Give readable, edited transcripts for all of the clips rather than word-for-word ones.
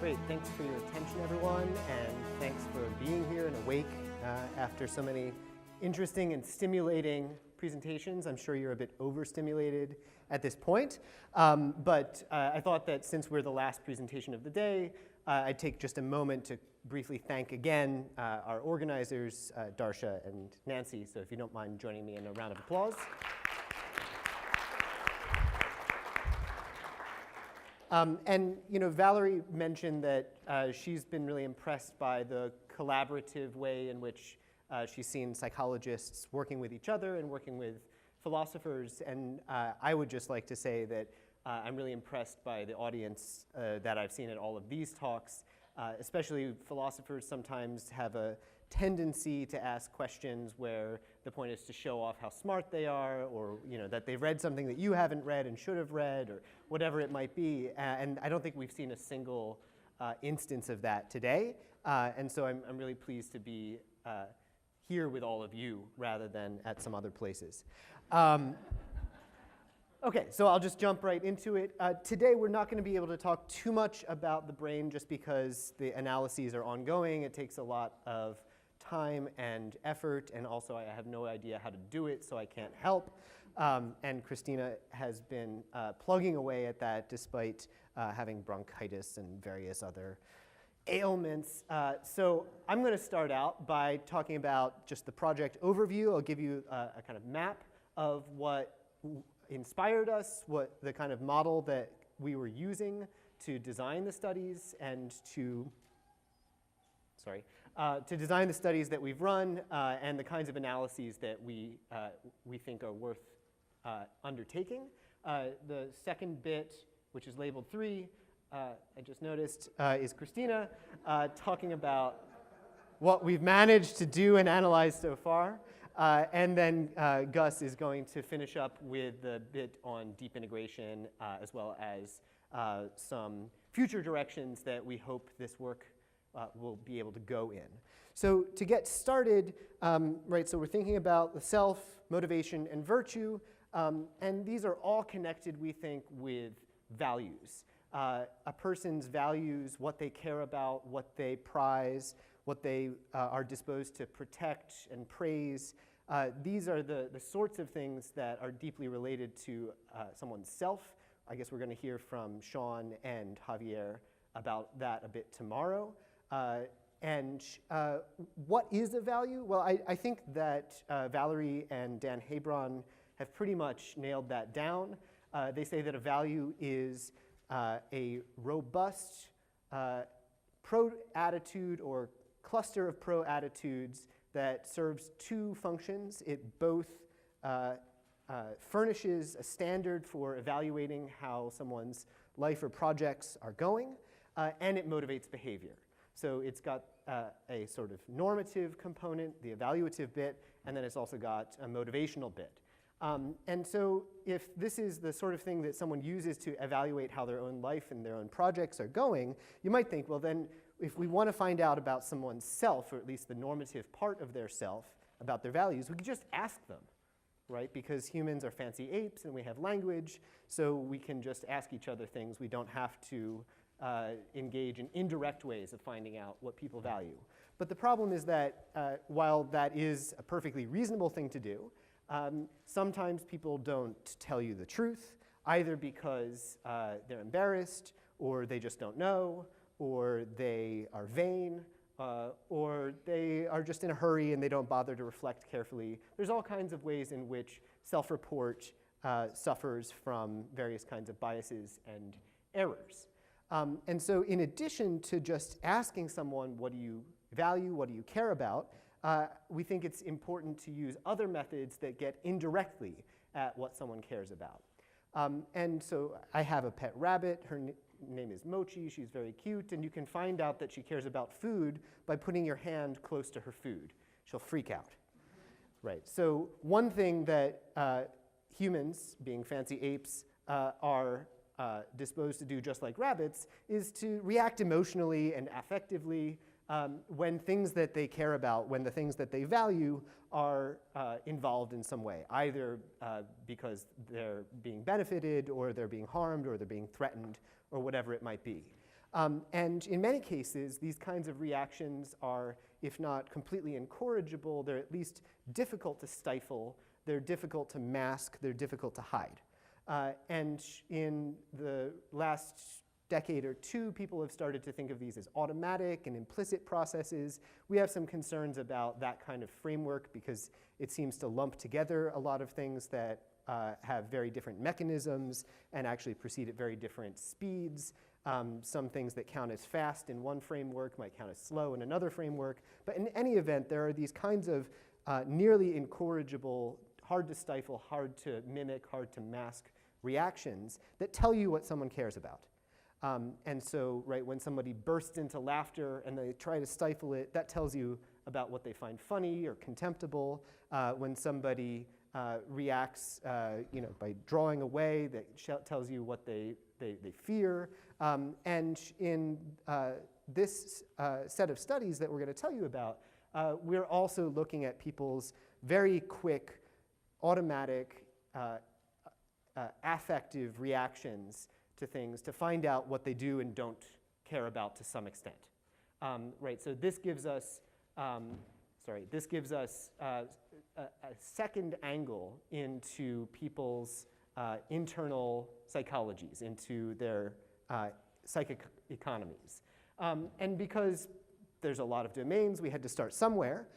Great, thanks for your attention, everyone, and thanks for being here and awake after so many interesting and stimulating presentations. I'm sure you're a bit overstimulated at this point, but I thought that since we're the last presentation of the day, I'd take just a moment to briefly thank again our organizers, Darsha and Nancy, so if you don't mind joining me in a round of applause. And Valerie mentioned that she's been really impressed by the collaborative way in which she's seen psychologists working with each other and working with philosophers. And I would just like to say that I'm really impressed by the audience that I've seen at all of these talks. Especially philosophers sometimes have a tendency to ask questions where the point is to show off how smart they are, or that they've read something that you haven't read and should have read, or whatever it might be. And I don't think we've seen a single instance of that today. And so I'm really pleased to be here with all of you rather than at some other places. Okay, so I'll just jump right into it. Today we're not going to be able to talk too much about the brain just because the analyses are ongoing. It takes a lot of time and effort, and also I have no idea how to do it, so I can't help. And Christina has been plugging away at that despite having bronchitis and various other ailments. So I'm going to start out by talking about just the project overview. I'll give you a kind of map of what inspired us, what the kind of model that we were using to design the studies and to design the studies that we've run and the kinds of analyses that we think are worth undertaking. The second bit, which is labeled 3, I just noticed, is Christina talking about what we've managed to do and analyze so far. And then Gus is going to finish up with the bit on deep integration as well as some future directions that we hope this work will be able to go in. So to get started, so we're thinking about the self, motivation, and virtue. And these are all connected, we think, with values. A person's values, what they care about, what they prize, what they are disposed to protect and praise. These are the sorts of things that are deeply related to someone's self. I guess we're going to hear from Sean and Javier about that a bit tomorrow. And what is a value? Well, I think that Valerie and Dan Hebron have pretty much nailed that down. They say that a value is a robust pro-attitude or cluster of pro-attitudes that serves two functions. It both furnishes a standard for evaluating how someone's life or projects are going, and it motivates behavior. So it's got a sort of normative component, the evaluative bit, and then it's also got a motivational bit. And so if this is the sort of thing that someone uses to evaluate how their own life and their own projects are going, you might think, well then, if we want to find out about someone's self, or at least the normative part of their self, about their values, we could just ask them, right? Because humans are fancy apes and we have language, so we can just ask each other things. We don't have to engage in indirect ways of finding out what people value. But the problem is that while that is a perfectly reasonable thing to do, sometimes people don't tell you the truth, either because they're embarrassed, or they just don't know, or they are vain, or they are just in a hurry and they don't bother to reflect carefully. There's all kinds of ways in which self-report suffers from various kinds of biases and errors. And so in addition to just asking someone, what do you value, what do you care about, we think it's important to use other methods that get indirectly at what someone cares about. And so I have a pet rabbit. Her name is Mochi. She's very cute. And you can find out that she cares about food by putting your hand close to her food. She'll freak out. Right. So one thing that humans, being fancy apes, are disposed to do just like rabbits is to react emotionally and affectively when things that they care about, when the things that they value are involved in some way, either because they're being benefited, or they're being harmed, or they're being threatened, or whatever it might be. And in many cases, these kinds of reactions are, if not completely incorrigible, they're at least difficult to stifle, they're difficult to mask, they're difficult to hide. And in the last decade or two, people have started to think of these as automatic and implicit processes. We have some concerns about that kind of framework because it seems to lump together a lot of things that have very different mechanisms and actually proceed at very different speeds. Some things that count as fast in one framework might count as slow in another framework. But in any event, there are these kinds of nearly incorrigible, hard to stifle, hard to mimic, hard to mask reactions that tell you what someone cares about. And so, right, when somebody bursts into laughter and they try to stifle it, that tells you about what they find funny or contemptible. When somebody reacts by drawing away, that tells you what they fear. And in this set of studies that we're going to tell you about, we're also looking at people's very quick, automatic, affective reactions to things to find out what they do and don't care about to some extent. Right, so this gives us, a second angle into people's internal psychologies, into their psychic economies. And because there's a lot of domains, we had to start somewhere.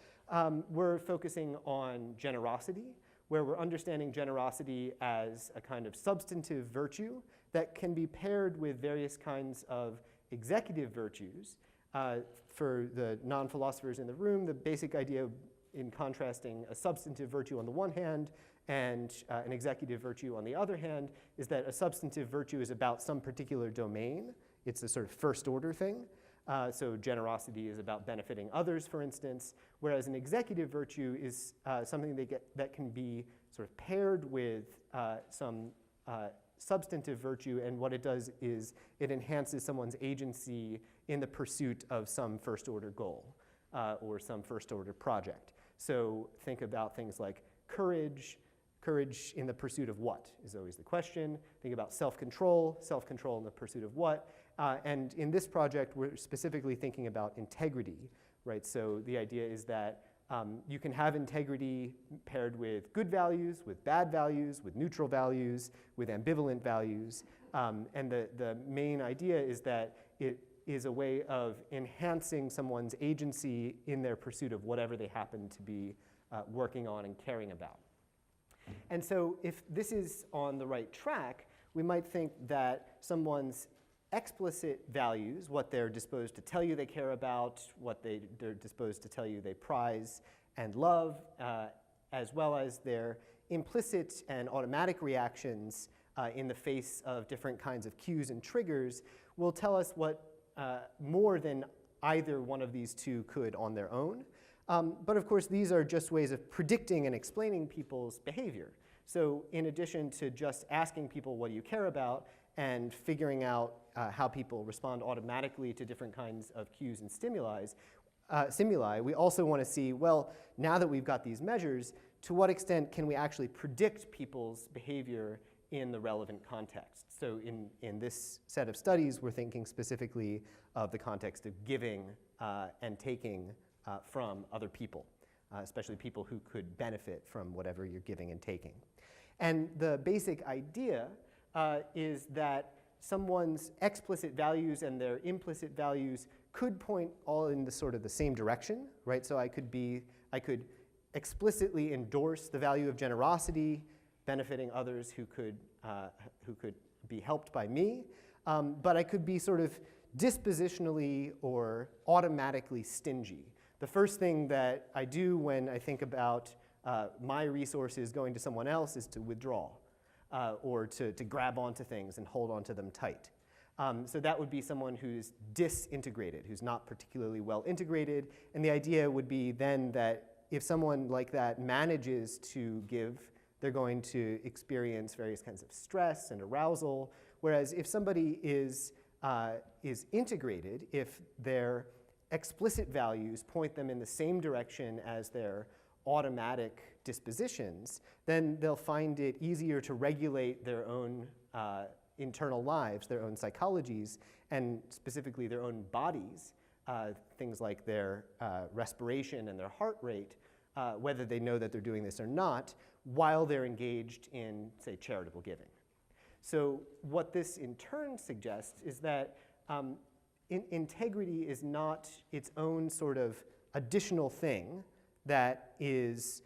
We're focusing on generosity, where we're understanding generosity as a kind of substantive virtue that can be paired with various kinds of executive virtues. For the non-philosophers in the room, the basic idea in contrasting a substantive virtue on the one hand and an executive virtue on the other hand is that a substantive virtue is about some particular domain. It's a sort of first order thing. So generosity is about benefiting others, for instance, whereas an executive virtue is something that can be sort of paired with some substantive virtue, and what it does is it enhances someone's agency in the pursuit of some first order goal or some first order project. So think about things like courage. Courage in the pursuit of what is always the question. Think about self-control in the pursuit of what. And in this project, we're specifically thinking about integrity, right? So the idea is that you can have integrity paired with good values, with bad values, with neutral values, with ambivalent values. And the main idea is that it is a way of enhancing someone's agency in their pursuit of whatever they happen to be working on and caring about. And so if this is on the right track, we might think that someone's explicit values, what they're disposed to tell you they care about, what they're disposed to tell you they prize and love, as well as their implicit and automatic reactions in the face of different kinds of cues and triggers, will tell us what more than either one of these two could on their own. But of course, these are just ways of predicting and explaining people's behavior. So in addition to just asking people, what do you care about, and figuring out how people respond automatically to different kinds of cues and stimuli, we also want to see, well, now that we've got these measures, to what extent can we actually predict people's behavior in the relevant context? So in this set of studies, we're thinking specifically of the context of giving and taking from other people, especially people who could benefit from whatever you're giving and taking. And the basic idea is that someone's explicit values and their implicit values could point all in the sort of the same direction, right? So I could explicitly endorse the value of generosity, benefiting others who could be helped by me, but I could be sort of dispositionally or automatically stingy. The first thing that I do when I think about my resources going to someone else is to withdraw or to grab onto things and hold onto them tight. So that would be someone who's disintegrated, who's not particularly well integrated. And the idea would be then that if someone like that manages to give, they're going to experience various kinds of stress and arousal. Whereas if somebody is integrated, if their explicit values point them in the same direction as their automatic dispositions, then they'll find it easier to regulate their own internal lives, their own psychologies, and specifically their own bodies, things like their respiration and their heart rate, whether they know that they're doing this or not, while they're engaged in, say, charitable giving. So what this in turn suggests is that integrity is not its own sort of additional thing that is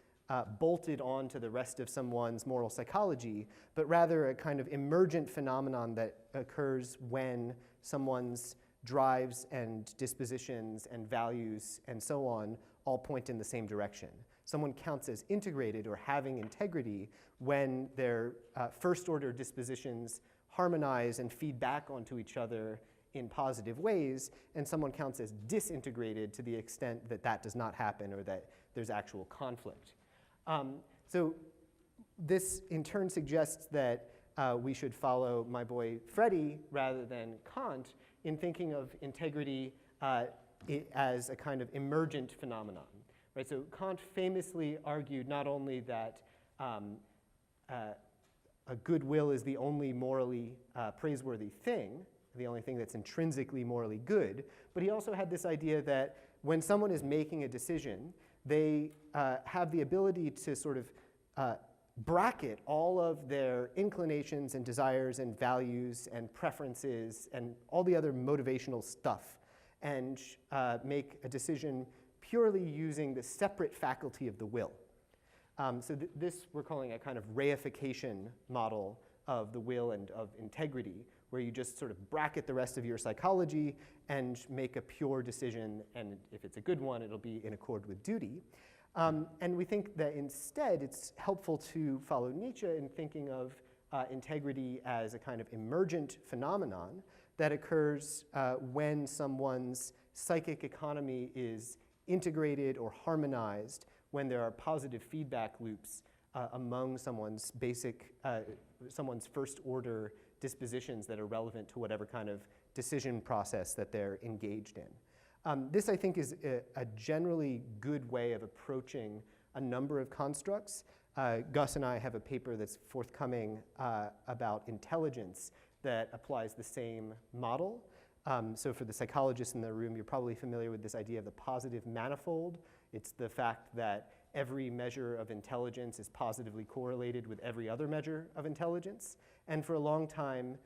bolted onto the rest of someone's moral psychology, but rather a kind of emergent phenomenon that occurs when someone's drives and dispositions and values and so on all point in the same direction. Someone counts as integrated or having integrity when their first-order dispositions harmonize and feed back onto each other in positive ways, and someone counts as disintegrated to the extent that that does not happen or that there's actual conflict. So this in turn suggests that we should follow my boy Freddie rather than Kant in thinking of integrity as a kind of emergent phenomenon. Right? So Kant famously argued not only that a goodwill is the only morally praiseworthy thing, the only thing that's intrinsically morally good, but he also had this idea that when someone is making a decision, they have the ability to sort of bracket all of their inclinations and desires and values and preferences and all the other motivational stuff and make a decision purely using the separate faculty of the will. So this we're calling a kind of reification model of the will and of integrity, where you just sort of bracket the rest of your psychology and make a pure decision, and if it's a good one, it'll be in accord with duty. And we think that instead it's helpful to follow Nietzsche in thinking of integrity as a kind of emergent phenomenon that occurs when someone's psychic economy is integrated or harmonized, when there are positive feedback loops among someone's someone's first order dispositions that are relevant to whatever kind of decision process that they're engaged in. This, I think, is a generally good way of approaching a number of constructs. Gus and I have a paper that's forthcoming about intelligence that applies the same model. So for the psychologists in the room, you're probably familiar with this idea of the positive manifold. It's the fact that every measure of intelligence is positively correlated with every other measure of intelligence. And for a long time,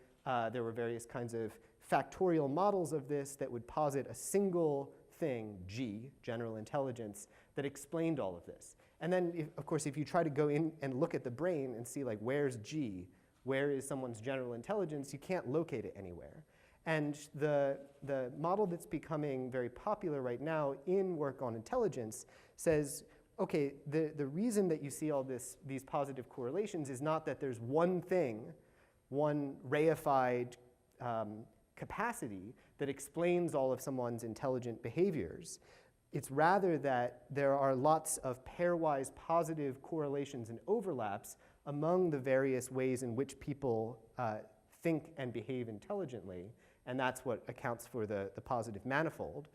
there were various kinds of factorial models of this that would posit a single thing, G, general intelligence, that explained all of this. And then, of course, if you try to go in and look at the brain and see, like, where's G, where is someone's general intelligence, you can't locate it anywhere. And the model that's becoming very popular right now in work on intelligence says, okay, the reason that you see all these positive correlations is not that there's one thing, one reified capacity that explains all of someone's intelligent behaviors. It's rather that there are lots of pairwise positive correlations and overlaps among the various ways in which people think and behave intelligently, and that's what accounts for the positive manifold.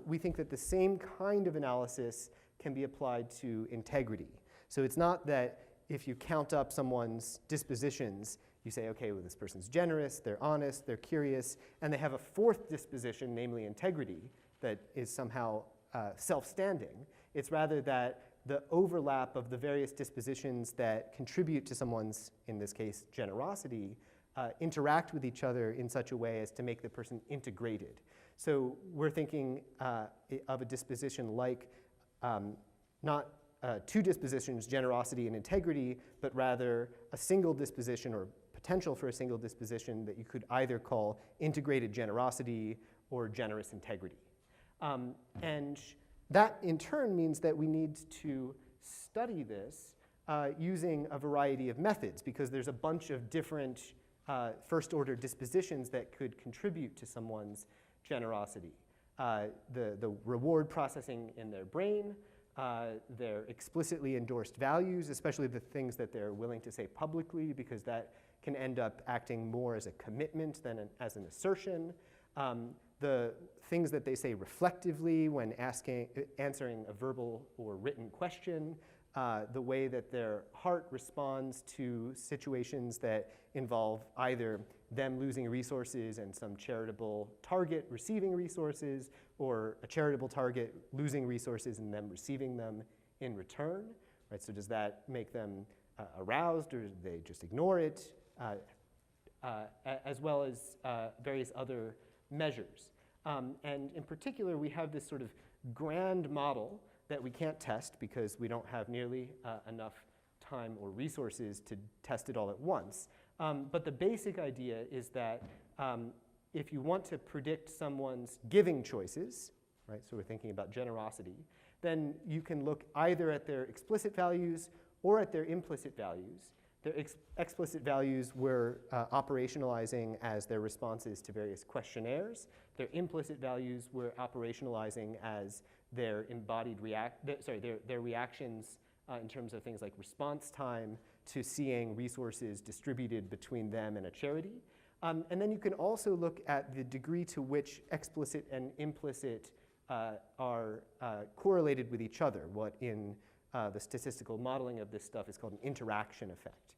We think that the same kind of analysis can be applied to integrity. So it's not that if you count up someone's dispositions, you say, okay, well, this person's generous, they're honest, they're curious, and they have a fourth disposition, namely integrity, that is somehow self-standing. It's rather that the overlap of the various dispositions that contribute to someone's, in this case, generosity, interact with each other in such a way as to make the person integrated. So we're thinking of a disposition like not two dispositions, generosity and integrity, but rather a single disposition or potential for a single disposition that you could either call integrated generosity or generous integrity. And that in turn means that we need to study this using a variety of methods, because there's a bunch of different first order dispositions that could contribute to someone's generosity. The reward processing in their brain, their explicitly endorsed values, especially the things that they're willing to say publicly, because that can end up acting more as a commitment than as an assertion. The things that they say reflectively when answering a verbal or written question, the way that their heart responds to situations that involve either them losing resources and some charitable target receiving resources, or a charitable target losing resources and them receiving them in return, right? So does that make them aroused, or do they just ignore it, as well as various other measures. And in particular, we have this sort of grand model that we can't test because we don't have nearly enough time or resources to test it all at once. But the basic idea is that if you want to predict someone's giving choices, right, so we're thinking about generosity, then you can look either at their explicit values or at their implicit values. Their explicit values we're operationalizing as their responses to various questionnaires. Their implicit values we're operationalizing as their embodied their reactions in terms of things like response time to seeing resources distributed between them and a charity. And then you can also look at the degree to which explicit and implicit are correlated with each other, what in the statistical modeling of this stuff is called an interaction effect.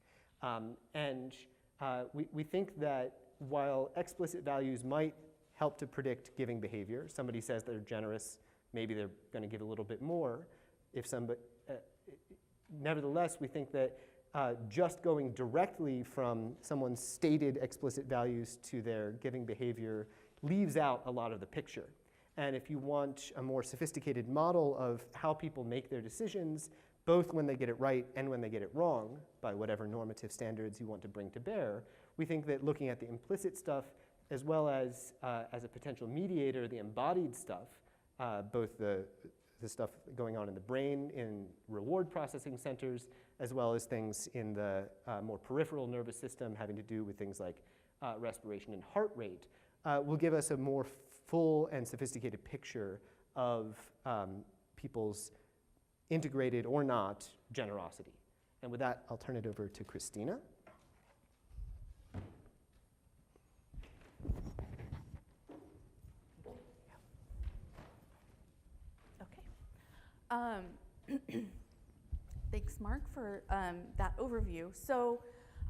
We think that while explicit values might help to predict giving behavior, somebody says they're generous, maybe they're going to give a little bit more. Nevertheless, we think that just going directly from someone's stated explicit values to their giving behavior leaves out a lot of the picture. And if you want a more sophisticated model of how people make their decisions, both when they get it right and when they get it wrong, by whatever normative standards you want to bring to bear, we think that looking at the implicit stuff as well as a potential mediator, the embodied stuff, both the stuff going on in the brain in reward processing centers, as well as things in the more peripheral nervous system having to do with things like respiration and heart rate, will give us a more full and sophisticated picture of people's integrated or not generosity. And with that, I'll turn it over to Christina. Okay. Thanks, Mark, for that overview. So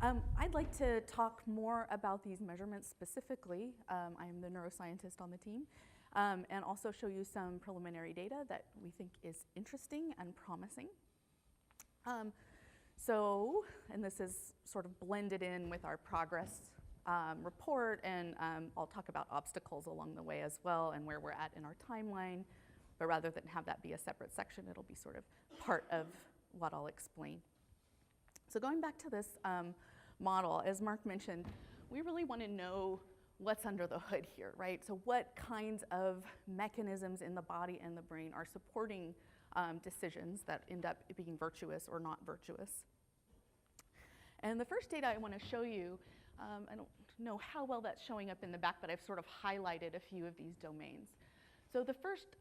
I'd like to talk more about these measurements specifically. I'm the neuroscientist on the team, and also show you some preliminary data that we think is interesting and promising. And this is sort of blended in with our progress report, and I'll talk about obstacles along the way as well and where we're at in our timeline. But rather than have that be a separate section, it'll be sort of part of what I'll explain. So going back to this model, as Mark mentioned, we really want to know what's under the hood here, right? So what kinds of mechanisms in the body and the brain are supporting decisions that end up being virtuous or not virtuous? And the first data I want to show you, I don't know how well that's showing up in the back, but I've sort of highlighted a few of these domains. So the first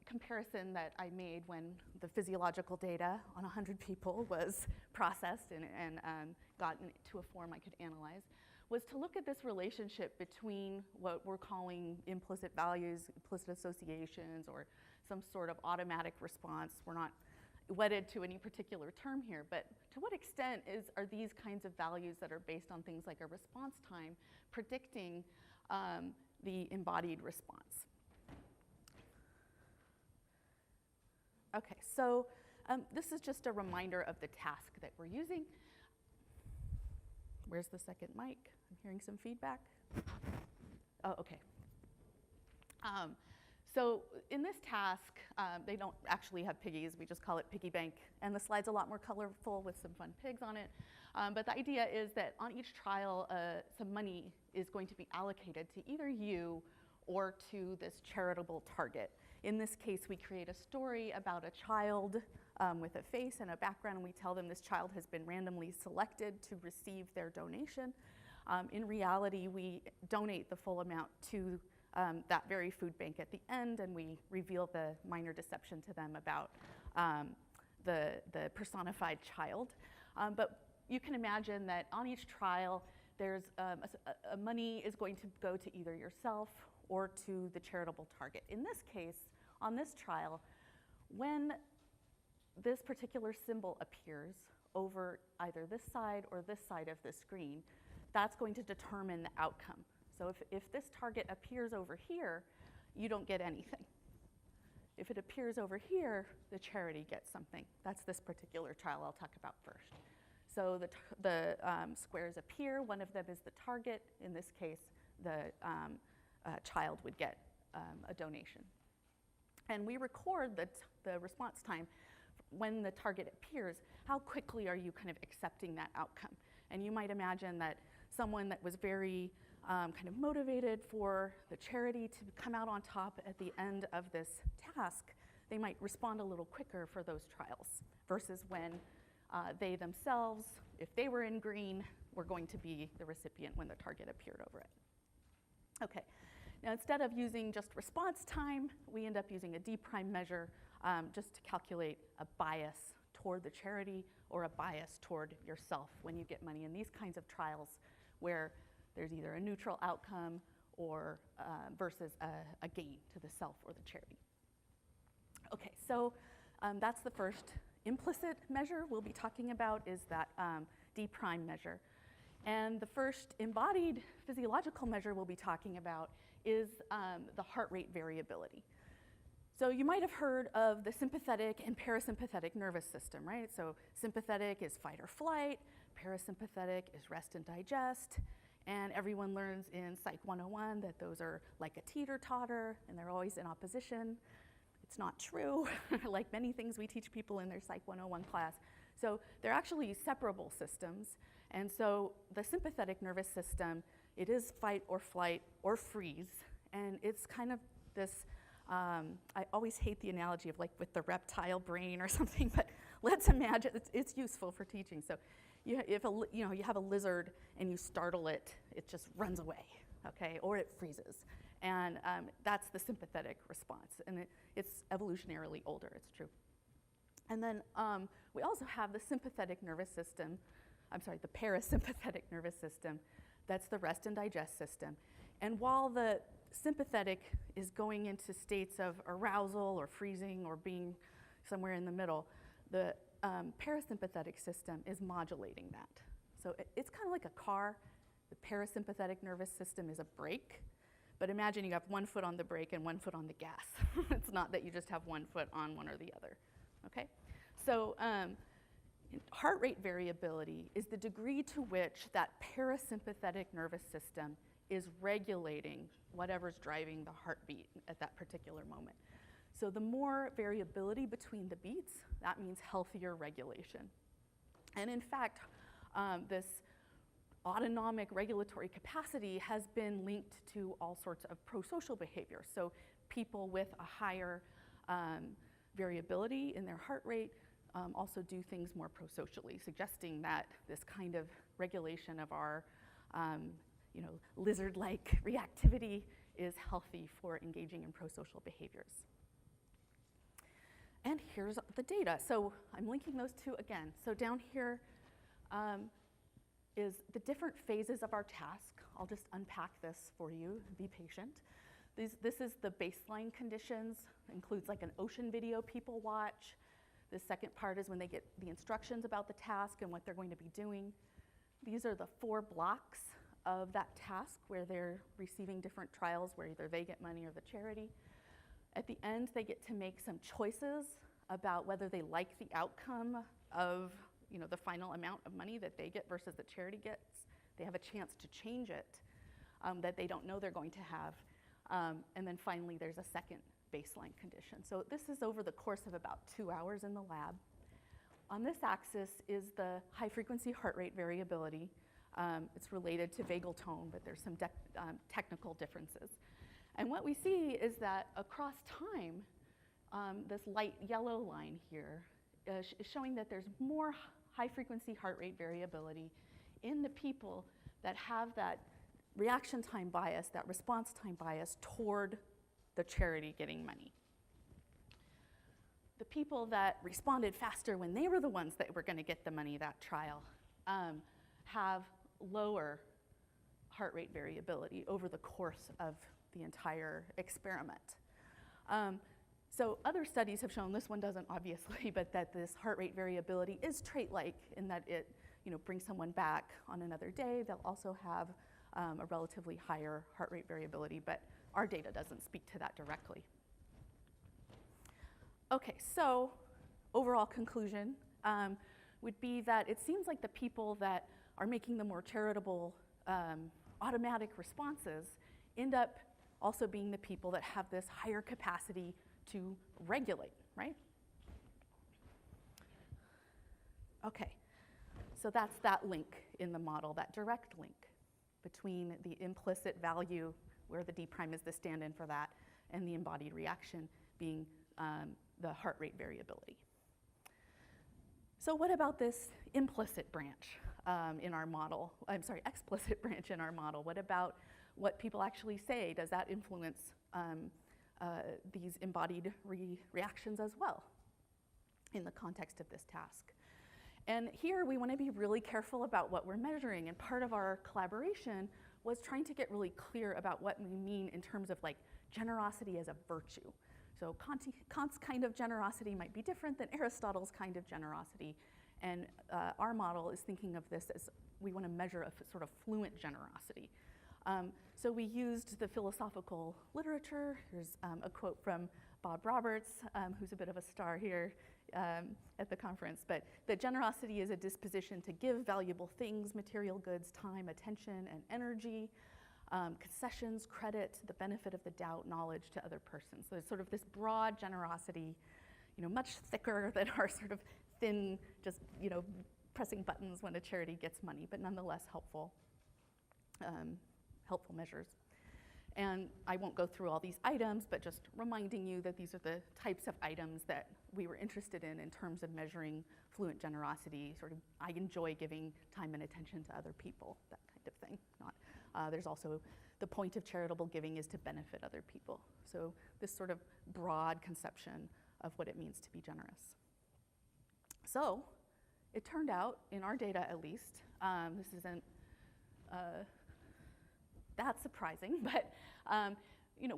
comparison that I made when the physiological data on 100 people was processed and gotten to a form I could analyze was to look at this relationship between what we're calling implicit values, implicit associations, or some sort of automatic response. We're not wedded to any particular term here, but to what extent are these kinds of values that are based on things like a response time predicting the embodied response? Okay, so this is just a reminder of the task that we're using. Where's the second mic? I'm hearing some feedback. Oh, okay. So in this task, they don't actually have piggies. We just call it piggy bank. And the slide's a lot more colorful with some fun pigs on it. But the idea is that on each trial, some money is going to be allocated to either you or to this charitable target. In this case, we create a story about a child with a face and a background, and we tell them this child has been randomly selected to receive their donation. In reality, we donate the full amount to that very food bank at the end, and we reveal the minor deception to them about the personified child. But you can imagine that on each trial, there's money is going to go to either yourself or to the charitable target. In this case, on this trial, when this particular symbol appears over either this side or this side of the screen, that's going to determine the outcome. So if this target appears over here, you don't get anything. If it appears over here, the charity gets something. That's this particular trial I'll talk about first. So the squares appear. One of them is the target. In this case, the child would get a donation. And we record the response time when the target appears. How quickly are you kind of accepting that outcome? And you might imagine that someone that was very kind of motivated for the charity to come out on top at the end of this task, they might respond a little quicker for those trials versus when they themselves, if they were in green, were going to be the recipient when the target appeared over it. Okay, now instead of using just response time, we end up using a D prime measure just to calculate a bias toward the charity or a bias toward yourself when you get money in these kinds of trials where there's either a neutral outcome or versus a gain to the self or the charity. Okay, so that's the first implicit measure we'll be talking about is that D prime measure. And the first embodied physiological measure we'll be talking about is the heart rate variability. So you might have heard of the sympathetic and parasympathetic nervous system, right? So sympathetic is fight or flight, parasympathetic is rest and digest, and everyone learns in Psych 101 that those are like a teeter-totter and they're always in opposition. It's not true, like many things we teach people in their Psych 101 class. So they're actually separable systems. And so the sympathetic nervous system, it is fight or flight or freeze. And it's kind of this, I always hate the analogy of like with the reptile brain or something, but let's imagine, it's useful for teaching. So you have a lizard and you startle it, it just runs away, okay? Or it freezes. And that's the sympathetic response. And it's evolutionarily older, it's true. And then we also have the sympathetic nervous system, the parasympathetic nervous system, that's the rest and digest system. And while the sympathetic is going into states of arousal or freezing or being somewhere in the middle, the parasympathetic system is modulating that. So it's kind of like a car. The parasympathetic nervous system is a brake. But imagine you have one foot on the brake and one foot on the gas. It's not that you just have one foot on one or the other, okay? So heart rate variability is the degree to which that parasympathetic nervous system is regulating whatever's driving the heartbeat at that particular moment. So the more variability between the beats, that means healthier regulation. And in fact, this autonomic regulatory capacity has been linked to all sorts of prosocial behavior. So people with a higher variability in their heart rate also do things more prosocially, suggesting that this kind of regulation of our lizard-like reactivity is healthy for engaging in prosocial behaviors. And here's the data. So I'm linking those two again. So down here is the different phases of our task. I'll just unpack this for you, be patient. This is the baseline conditions, includes like an ocean video people watch. The second part is when they get the instructions about the task and what they're going to be doing. These are the 4 blocks of that task where they're receiving different trials where either they get money or the charity. At the end, they get to make some choices about whether they like the outcome of the final amount of money that they get versus the charity gets. They have a chance to change it that they don't know they're going to have. And then finally, there's a second baseline condition. So this is over the course of about 2 hours in the lab. On this axis is the high frequency heart rate variability. It's related to vagal tone, but there's some technical differences. And what we see is that across time, this light yellow line here is showing that there's more high frequency heart rate variability in the people that have that reaction time bias, that response time bias toward the charity getting money. The people that responded faster when they were the ones that were going to get the money that trial have lower heart rate variability over the course of the entire experiment. So other studies have shown, this one doesn't obviously, but that this heart rate variability is trait-like in that it bring someone back on another day, they'll also have a relatively higher heart rate variability, but our data doesn't speak to that directly. Okay, so overall conclusion would be that it seems like the people that are making the more charitable automatic responses end up also being the people that have this higher capacity to regulate, right? Okay, so that's that link in the model, that direct link between the implicit value, where the D prime is the stand-in for that, and the embodied reaction being the heart rate variability. So what about this implicit branch in our model? I'm sorry, explicit branch in our model. What about what people actually say? Does that influence these embodied reactions as well in the context of this task? And here we want to be really careful about what we're measuring, and part of our collaboration was trying to get really clear about what we mean in terms of like generosity as a virtue. So Kant's kind of generosity might be different than Aristotle's kind of generosity, and our model is thinking of this as we want to measure a sort of fluent generosity. So we used the philosophical literature. Here's a quote from Bob Roberts, who's a bit of a star here at the conference, but that generosity is a disposition to give valuable things, material goods, time, attention, and energy, concessions, credit, the benefit of the doubt, knowledge to other persons. So it's sort of this broad generosity, much thicker than our sort of thin, just, pressing buttons when a charity gets money, but nonetheless helpful measures. And I won't go through all these items, but just reminding you that these are the types of items that we were interested in terms of measuring fluent generosity. Sort of, I enjoy giving time and attention to other people, that kind of thing. There's also the point of charitable giving is to benefit other people. So this sort of broad conception of what it means to be generous. So it turned out, in our data at least, this isn't that surprising, but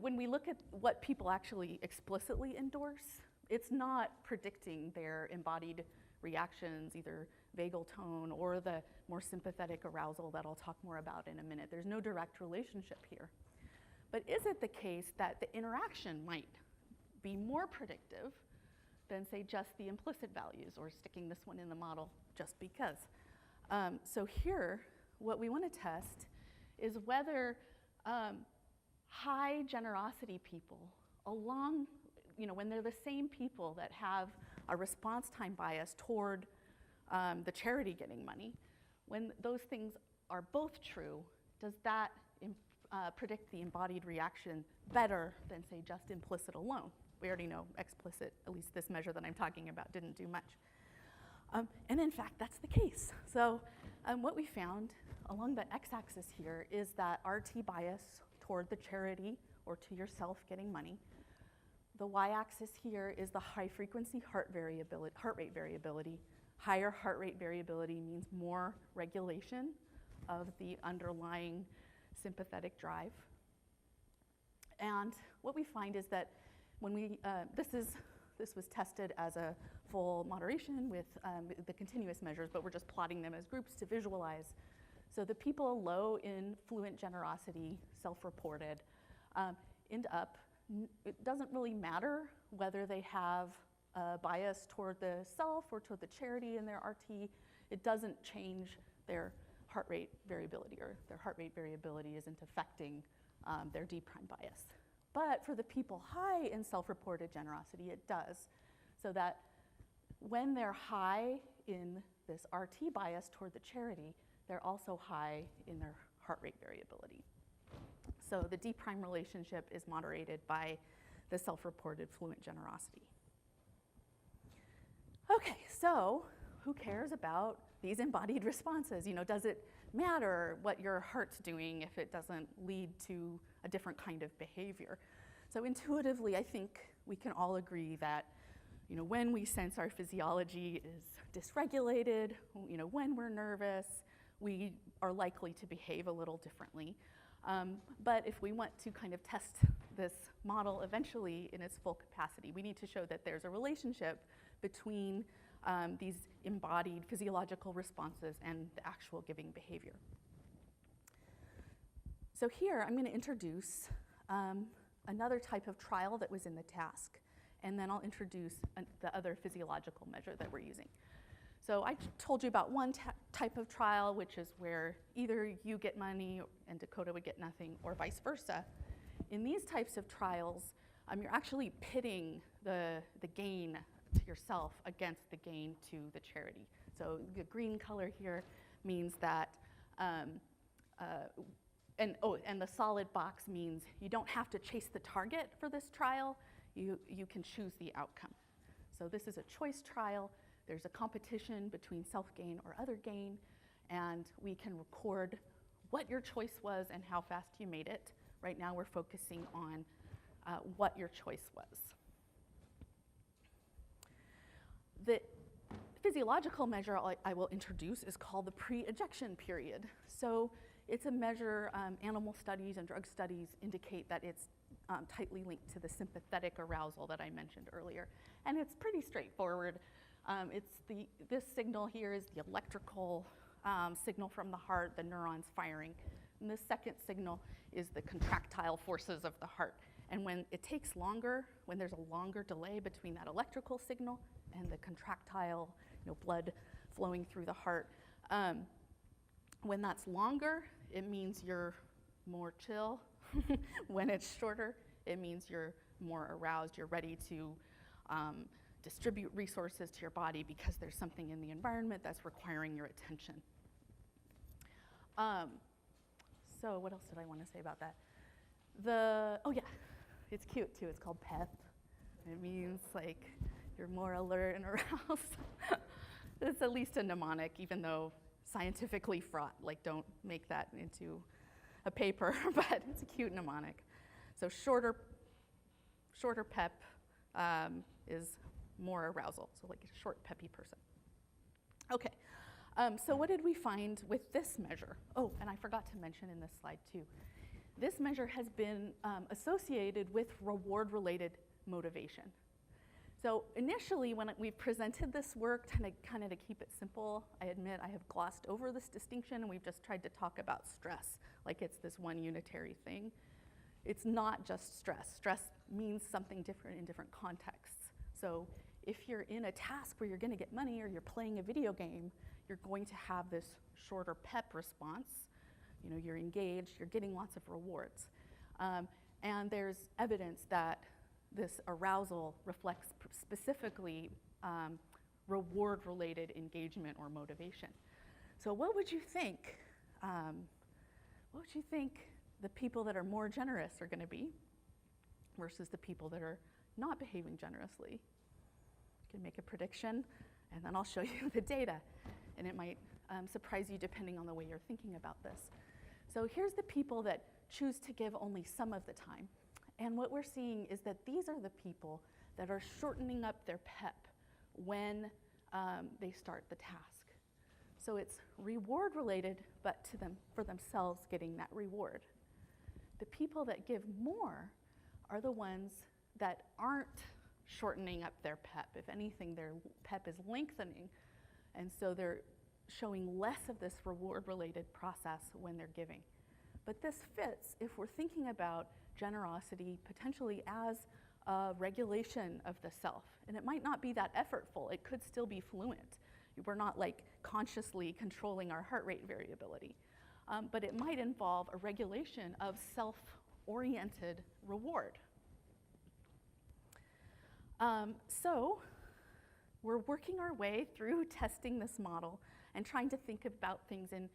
when we look at what people actually explicitly endorse, it's not predicting their embodied reactions, either vagal tone or the more sympathetic arousal that I'll talk more about in a minute. There's no direct relationship here. But is it the case that the interaction might be more predictive than, say, just the implicit values, or sticking this one in the model just because? So here, what we want to test is whether high generosity people, when they're the same people that have a response time bias toward the charity getting money, when those things are both true, does that predict the embodied reaction better than, say, just implicit alone? We already know explicit, at least this measure that I'm talking about, didn't do much. And in fact, that's the case. So what we found along the x-axis here is that RT bias toward the charity or to yourself getting money. The y-axis here is the high frequency heart rate variability. Higher heart rate variability means more regulation of the underlying sympathetic drive. And what we find is that when this was tested as a full moderation with the continuous measures, but we're just plotting them as groups to visualize. So the people low in fluent generosity, self-reported, end up, it doesn't really matter whether they have a bias toward the self or toward the charity in their RT. It doesn't change their heart rate variability, or their heart rate variability isn't affecting their D prime bias. But for the people high in self-reported generosity, it does. So that when they're high in this RT bias toward the charity, they're also high in their heart rate variability. So the D prime relationship is moderated by the self-reported fluent generosity. Okay, so who cares about these embodied responses? Does it matter what your heart's doing if it doesn't lead to a different kind of behavior? So intuitively, I think we can all agree that when we sense our physiology is dysregulated, when we're nervous, we are likely to behave a little differently. But if we want to kind of test this model eventually in its full capacity, we need to show that there's a relationship between these embodied physiological responses and the actual giving behavior. So here I'm going to introduce another type of trial that was in the task, and then I'll introduce the other physiological measure that we're using. So I told you about one type of trial, which is where either you get money and Dakota would get nothing, or vice versa. In these types of trials, you're actually pitting the gain to yourself against the gain to the charity. So the green color here means that, and the solid box means you don't have to chase the target for this trial, you can choose the outcome. So this is a choice trial. There's a competition between self-gain or other gain, and we can record what your choice was and how fast you made it. Right now we're focusing on what your choice was. The physiological measure I will introduce is called the pre-ejection period. So it's a measure, animal studies and drug studies indicate that it's tightly linked to the sympathetic arousal that I mentioned earlier. And it's pretty straightforward. This signal here is the electrical signal from the heart, the neurons firing. And the second signal is the contractile forces of the heart. And when it takes longer, when there's a longer delay between that electrical signal and the contractile, blood flowing through the heart, when that's longer, it means you're more chill. When it's shorter, it means you're more aroused. You're ready to distribute resources to your body because there's something in the environment that's requiring your attention. So what else did I want to say about that? Oh yeah, it's cute too. It's called PEP. It means like you're more alert and aroused. It's at least a mnemonic, even though scientifically fraught. Like, don't make that into a paper, but it's a cute mnemonic. So shorter PEP is more arousal, so like a short, peppy person. Okay, so what did we find with this measure? Oh, and I forgot to mention in this slide too. This measure has been associated with reward-related motivation. So initially, when we presented this work, kind of to keep it simple, I admit I have glossed over this distinction, and we've just tried to talk about stress, like it's this one unitary thing. It's not just stress. Stress means something different in different contexts. So if you're in a task where you're going to get money, or you're playing a video game, you're going to have this shorter PEP response. You're engaged, you're getting lots of rewards. And there's evidence that this arousal reflects specifically reward-related engagement or motivation. So what would you think? What would you think the people that are more generous are going to be versus the people that are not behaving generously? You can make a prediction, and then I'll show you the data. And it might surprise you depending on the way you're thinking about this. So here's the people that choose to give only some of the time. And what we're seeing is that these are the people that are shortening up their PEP when they start the task. So it's reward related, but for themselves getting that reward. The people that give more are the ones that aren't shortening up their PEP. If anything, their PEP is lengthening. And so they're showing less of this reward-related process when they're giving. But this fits if we're thinking about generosity potentially as a regulation of the self. And it might not be that effortful. It could still be fluent. We're not like consciously controlling our heart rate variability. But it might involve a regulation of self-oriented reward. So we're working our way through testing this model and trying to think about things in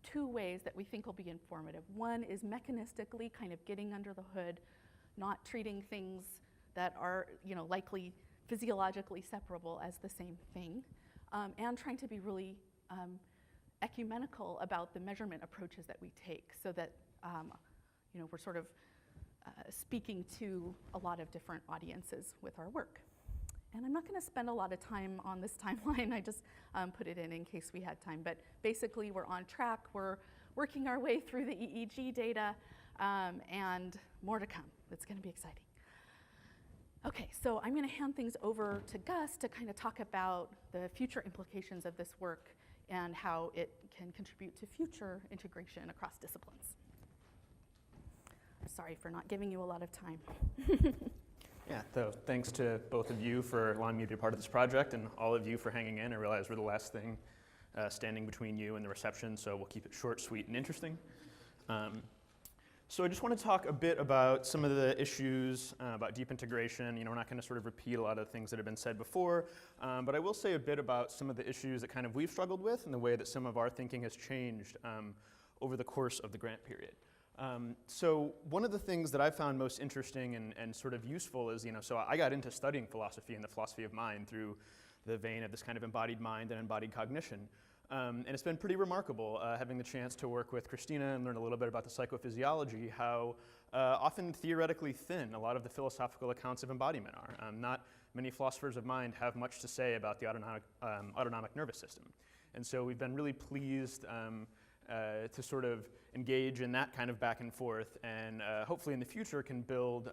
two ways that we think will be informative. One is mechanistically kind of getting under the hood, not treating things that are likely physiologically separable as the same thing, and trying to be really ecumenical about the measurement approaches that we take so that we're sort of speaking to a lot of different audiences with our work. And I'm not going to spend a lot of time on this timeline. I just put it in case we had time. But basically, we're on track. We're working our way through the EEG data, and more to come. It's going to be exciting. Okay, so I'm going to hand things over to Gus to kind of talk about the future implications of this work and how it can contribute to future integration across disciplines. Sorry for not giving you a lot of time. Yeah, so thanks to both of you for allowing me to be part of this project, and all of you for hanging in. I realize we're the last thing standing between you and the reception, so we'll keep it short, sweet, and interesting. So I just want to talk a bit about some of the issues about deep integration. We're not going to sort of repeat a lot of the things that have been said before, but I will say a bit about some of the issues that kind of we've struggled with and the way that some of our thinking has changed over the course of the grant period. So one of the things that I found most interesting and sort of useful is, so I got into studying philosophy and the philosophy of mind through the vein of this kind of embodied mind and embodied cognition. And it's been pretty remarkable having the chance to work with Christina and learn a little bit about the psychophysiology, how often theoretically thin a lot of the philosophical accounts of embodiment are. Not many philosophers of mind have much to say about the autonomic nervous system. And so we've been really pleased to sort of engage in that kind of back and forth, and hopefully in the future can build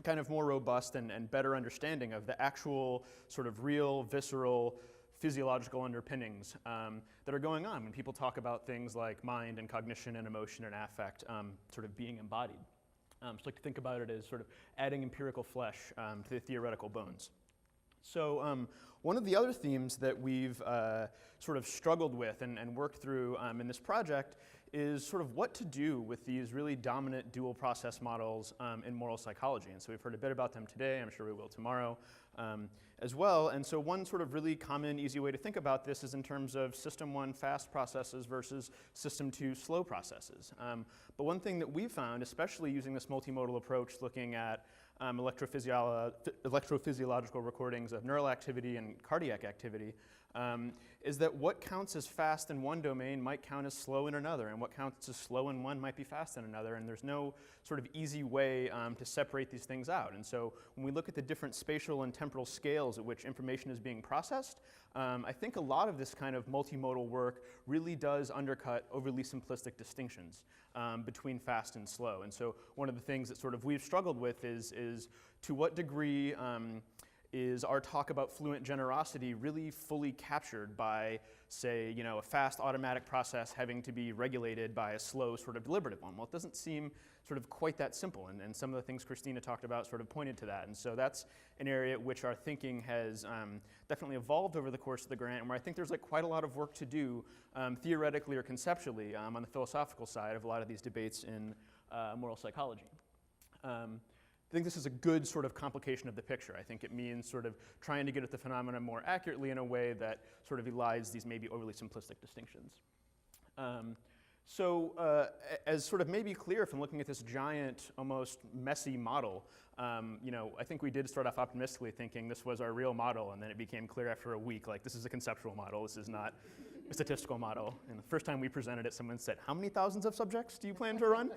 kind of more robust and better understanding of the actual sort of real, visceral, physiological underpinnings that are going on when people talk about things like mind and cognition and emotion and affect sort of being embodied. So I like to think about it as sort of adding empirical flesh to the theoretical bones. So one of the other themes that we've sort of struggled with and worked through in this project is sort of what to do with these really dominant dual process models in moral psychology. And so we've heard a bit about them today, I'm sure we will tomorrow as well. And so one sort of really common, easy way to think about this is in terms of system 1 fast processes versus system 2 slow processes. But one thing that we've found, especially using this multimodal approach looking at electrophysiological recordings of neural activity and cardiac activity, is that what counts as fast in one domain might count as slow in another, and what counts as slow in one might be fast in another, and there's no sort of easy way to separate these things out. And so when we look at the different spatial and temporal scales at which information is being processed, I think a lot of this kind of multimodal work really does undercut overly simplistic distinctions between fast and slow. And so one of the things that sort of we've struggled with is to what degree is our talk about fluent generosity really fully captured by, say, a fast automatic process having to be regulated by a slow sort of deliberative one? Well, it doesn't seem sort of quite that simple, and some of the things Christina talked about sort of pointed to that. And so that's an area at which our thinking has definitely evolved over the course of the grant, and where I think there's quite a lot of work to do theoretically or conceptually on the philosophical side of a lot of these debates in moral psychology. I think this is a good sort of complication of the picture. I think it means sort of trying to get at the phenomena more accurately in a way that sort of elides these maybe overly simplistic distinctions. As sort of maybe clear from looking at this giant, almost messy model, I think we did start off optimistically thinking this was our real model, and then it became clear after a week, this is a conceptual model, this is not a statistical model. And the first time we presented it, someone said, "How many thousands of subjects do you plan to run?"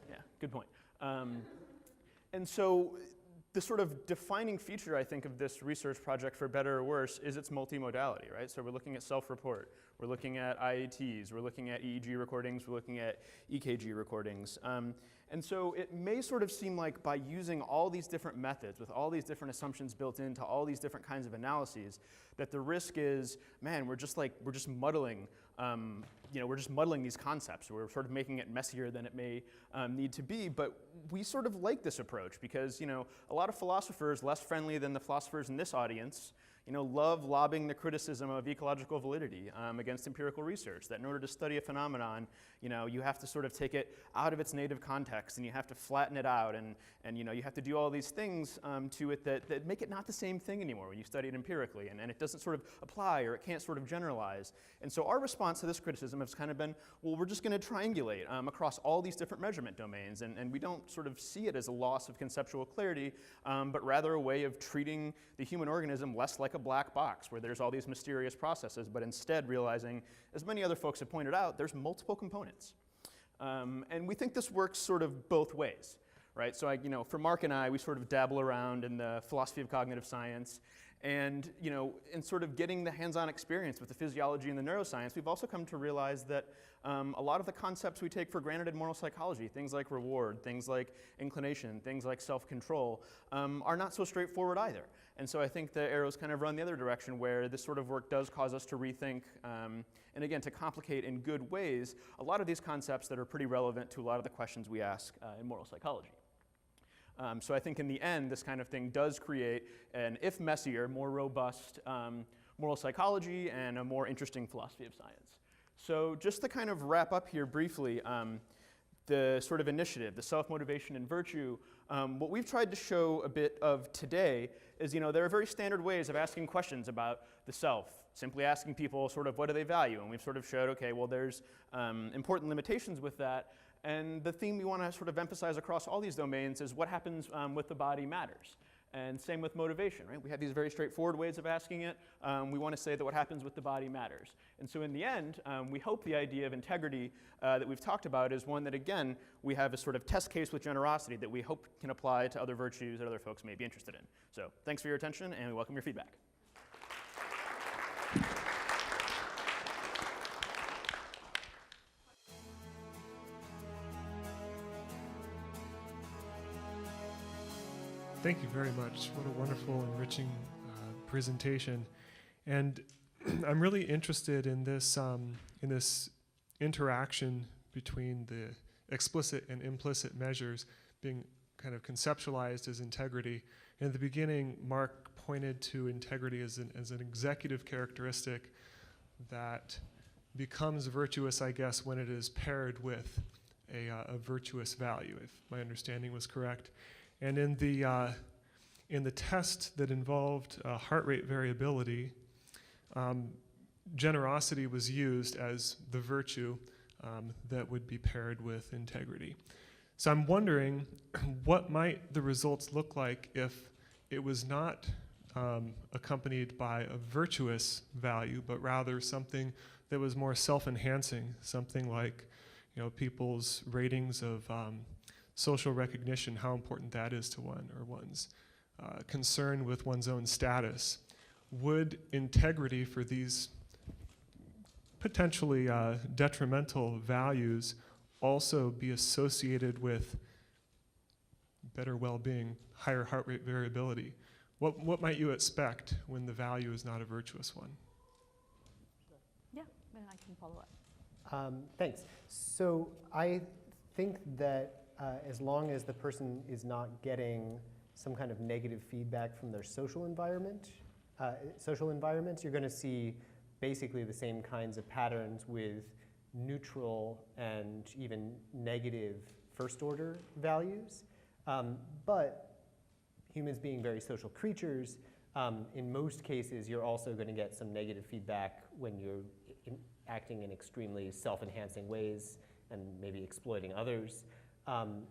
Yeah, good point. And so the sort of defining feature, I think, of this research project, for better or worse, is its multimodality, right? So we're looking at self-report, we're looking at IATs, we're looking at EEG recordings, we're looking at EKG recordings. And so it may sort of seem like by using all these different methods, with all these different assumptions built into all these different kinds of analyses, that the risk is, man, we're just muddling we're just muddling these concepts. We're sort of making it messier than it may need to be, but we sort of like this approach because, a lot of philosophers, less friendly than the philosophers in this audience, love lobbing the criticism of ecological validity against empirical research, that in order to study a phenomenon, you have to sort of take it out of its native context, and you have to flatten it out, and you have to do all these things to it that make it not the same thing anymore when you study it empirically, and it doesn't sort of apply, or it can't sort of generalize. And so our response to this criticism has kind of been, well, we're just going to triangulate across all these different measurement domains, and we don't sort of see it as a loss of conceptual clarity, but rather a way of treating the human organism less like a black box where there's all these mysterious processes, but instead realizing, as many other folks have pointed out, there's multiple components. And we think this works sort of both ways, right? So for Mark and I, we sort of dabble around in the philosophy of cognitive science, And in sort of getting the hands-on experience with the physiology and the neuroscience, we've also come to realize that a lot of the concepts we take for granted in moral psychology, things like reward, things like inclination, things like self-control, are not so straightforward either. And so I think the arrows kind of run the other direction, where this sort of work does cause us to rethink, and again, to complicate in good ways a lot of these concepts that are pretty relevant to a lot of the questions we ask in moral psychology. So I think in the end, this kind of thing does create an, if messier, more robust moral psychology and a more interesting philosophy of science. So just to kind of wrap up here briefly, the sort of initiative, the self-motivation and virtue, what we've tried to show a bit of today is, there are very standard ways of asking questions about the self, simply asking people sort of what do they value, and we've sort of showed, okay, well there's important limitations with that. And the theme we want to sort of emphasize across all these domains is what happens with the body matters. And same with motivation, right? We have these very straightforward ways of asking it. We want to say that what happens with the body matters. And so in the end, we hope the idea of integrity that we've talked about is one that, again, we have a sort of test case with generosity that we hope can apply to other virtues that other folks may be interested in. So thanks for your attention, and we welcome your feedback. Thank you very much. What a wonderful, enriching presentation. And I'm really interested in this interaction between the explicit and implicit measures being kind of conceptualized as integrity. And at the beginning, Mark pointed to integrity as an executive characteristic that becomes virtuous, I guess, when it is paired with a virtuous value, if my understanding was correct. And in the test that involved heart rate variability, generosity was used as the virtue that would be paired with integrity. So I'm wondering, what might the results look like if it was not accompanied by a virtuous value, but rather something that was more self-enhancing, something like people's ratings of social recognition, how important that is to one, or one's concern with one's own status. Would integrity for these potentially detrimental values also be associated with better well-being, higher heart rate variability? What might you expect when the value is not a virtuous one? Yeah, and I can follow up. Thanks. So I think that as long as the person is not getting some kind of negative feedback from their social environments, you're going to see basically the same kinds of patterns with neutral and even negative first-order values. But humans being very social creatures, in most cases, you're also going to get some negative feedback when you're acting in extremely self-enhancing ways and maybe exploiting others.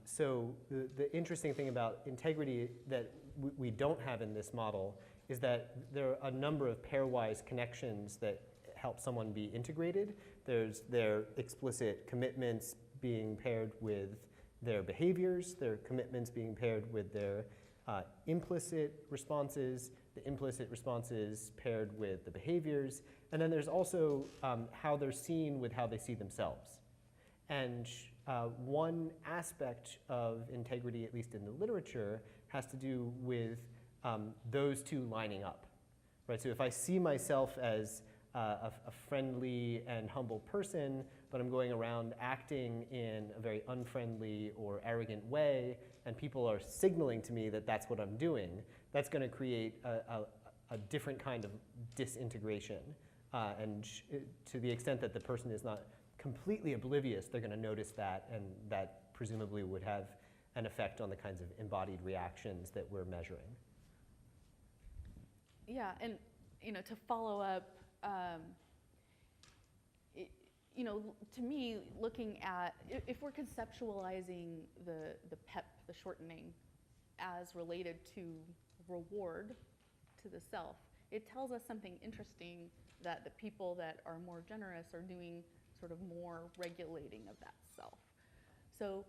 So the interesting thing about integrity that we don't have in this model is that there are a number of pairwise connections that help someone be integrated. There's their explicit commitments being paired with their behaviors, their commitments being paired with their implicit responses, the implicit responses paired with the behaviors, and then there's also how they're seen with how they see themselves. And one aspect of integrity, at least in the literature, has to do with those two lining up, right? So if I see myself as a friendly and humble person, but I'm going around acting in a very unfriendly or arrogant way, and people are signaling to me that that's what I'm doing, that's going to create a different kind of disintegration. And to the extent that the person is not completely oblivious, they're going to notice that, and that presumably would have an effect on the kinds of embodied reactions that we're measuring. Yeah, and to follow up, to me, looking at if we're conceptualizing the PEP, the shortening, as related to reward to the self, it tells us something interesting that the people that are more generous are doing sort of more regulating of that self. So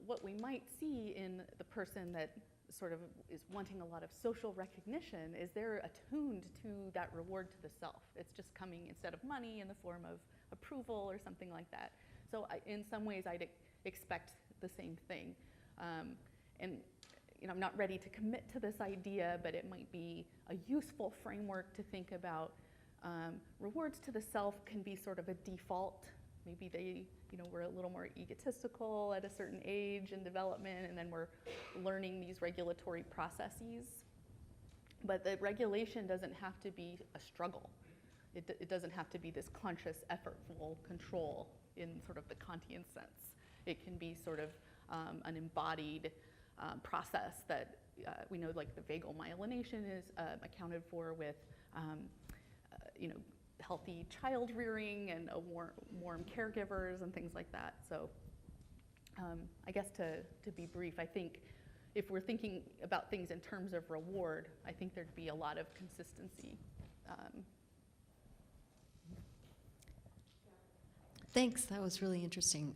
what we might see in the person that sort of is wanting a lot of social recognition, is they're attuned to that reward to the self. It's just coming instead of money in the form of approval or something like that. So in some ways, I'd expect the same thing. And I'm not ready to commit to this idea, but it might be a useful framework to think about. Rewards to the self can be sort of a default. Maybe they, we're a little more egotistical at a certain age and development, and then we're learning these regulatory processes. But the regulation doesn't have to be a struggle. It doesn't have to be this conscious, effortful control in sort of the Kantian sense. It can be sort of an embodied process that we know, like the vagal myelination is accounted for with, healthy child rearing and warm caregivers and things like that. So I guess to be brief, I think if we're thinking about things in terms of reward, I think there'd be a lot of consistency. Thanks, that was really interesting.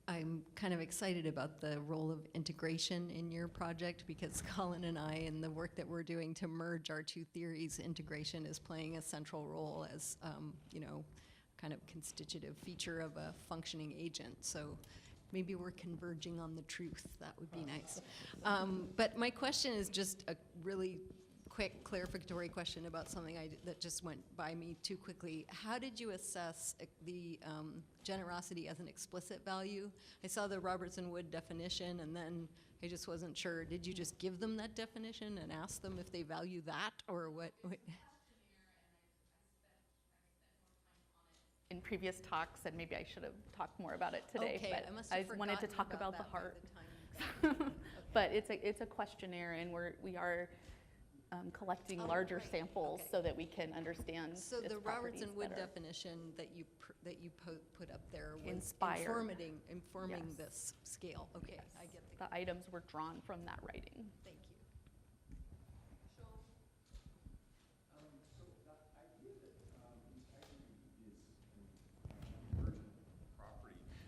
I'm kind of excited about the role of integration in your project, because Colin and I, in the work that we're doing to merge our two theories, integration is playing a central role as, kind of constitutive feature of a functioning agent. So maybe we're converging on the truth. That would be nice. But my question is just a really quick clarificatory question about something that just went by me too quickly. How did you assess the generosity as an explicit value? I saw the Robertson Wood definition, and then I just wasn't sure. Did you just give them that definition and ask them if they value that, or what? In previous talks, and maybe I should have talked more about it today. Okay, but I must have just wanted to forgotten talk about the that by heart. the time. Okay. But it's a questionnaire, and we are collecting larger samples okay. so that we can understand. So its the properties Robertson Wood better. definition that you put up there was Inspire. informing Yes. this scale. Okay, Yes. I get The items were drawn from that writing. Thank you.